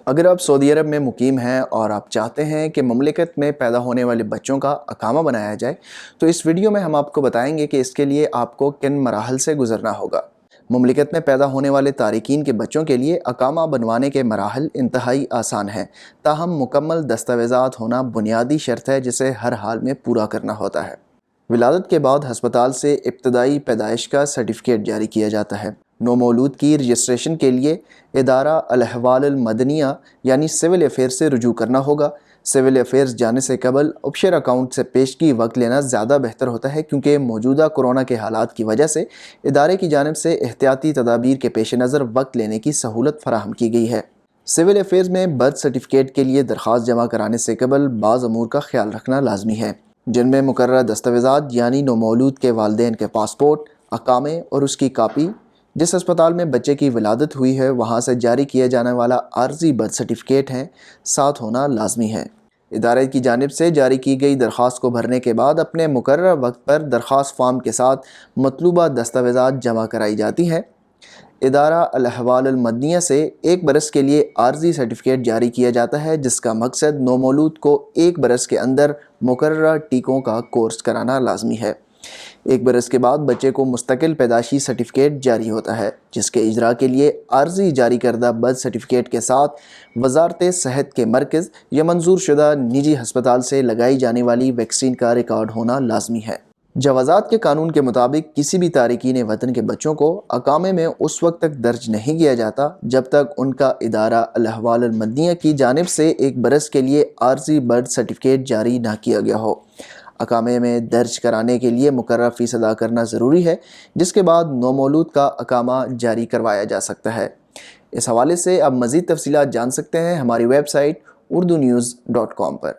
اگر آپ سعودی عرب میں مقیم ہیں اور آپ چاہتے ہیں کہ مملکت میں پیدا ہونے والے بچوں کا اقامہ بنایا جائے تو اس ویڈیو میں ہم آپ کو بتائیں گے کہ اس کے لیے آپ کو کن مراحل سے گزرنا ہوگا۔ مملکت میں پیدا ہونے والے تارکین کے بچوں کے لیے اقامہ بنوانے کے مراحل انتہائی آسان ہیں، تاہم مکمل دستاویزات ہونا بنیادی شرط ہے جسے ہر حال میں پورا کرنا ہوتا ہے۔ ولادت کے بعد ہسپتال سے ابتدائی پیدائش کا سرٹیفکیٹ جاری کیا جاتا ہے۔ نومولود کی رجسٹریشن کے لیے ادارہ الاحوال المدنیہ یعنی سول افیئرز سے رجوع کرنا ہوگا۔ سول افیئرز جانے سے قبل آبشر اکاؤنٹ سے پیشگی وقت لینا زیادہ بہتر ہوتا ہے، کیونکہ موجودہ کورونا کے حالات کی وجہ سے ادارے کی جانب سے احتیاطی تدابیر کے پیش نظر وقت لینے کی سہولت فراہم کی گئی ہے۔ سول افیئرز میں برتھ سرٹیفکیٹ کے لیے درخواست جمع کرانے سے قبل بعض امور کا خیال رکھنا لازمی ہے، جن میں مقررہ دستاویزات یعنی نومولود کے والدین کے پاسپورٹ، اقامے اور اس کی کاپی، جس ہسپتال میں بچے کی ولادت ہوئی ہے وہاں سے جاری کیا جانے والا عارضی برتھ سرٹیفکیٹ ہیں ساتھ ہونا لازمی ہے۔ ادارے کی جانب سے جاری کی گئی درخواست کو بھرنے کے بعد اپنے مقررہ وقت پر درخواست فارم کے ساتھ مطلوبہ دستاویزات جمع کرائی جاتی ہیں۔ ادارہ الاحوال المدنیہ سے 1 برس کے لیے عارضی سرٹیفکیٹ جاری کیا جاتا ہے، جس کا مقصد نومولود کو 1 برس کے اندر مقررہ ٹیکوں کا کورس کرانا لازمی ہے۔ 1 برس کے بعد بچے کو مستقل پیدائشی سرٹیفکیٹ جاری ہوتا ہے، جس کے اجراء کے لیے عارضی جاری کردہ برتھ سرٹیفکیٹ کے ساتھ وزارت صحت کے مرکز یا منظور شدہ نجی ہسپتال سے لگائی جانے والی ویکسین کا ریکارڈ ہونا لازمی ہے۔ جوازات کے قانون کے مطابق کسی بھی تارکین وطن کے بچوں کو اقامے میں اس وقت تک درج نہیں کیا جاتا جب تک ان کا ادارہ الاحوال المدنیہ کی جانب سے 1 برس کے لیے عارضی برتھ سرٹیفکیٹ جاری نہ کیا گیا ہو۔ اقامے میں درج کرانے کے لیے مقررہ فیس ادا کرنا ضروری ہے، جس کے بعد نومولود کا اقامہ جاری کروایا جا سکتا ہے۔ اس حوالے سے آپ مزید تفصیلات جان سکتے ہیں ہماری ویب سائٹ urdunews.com پر۔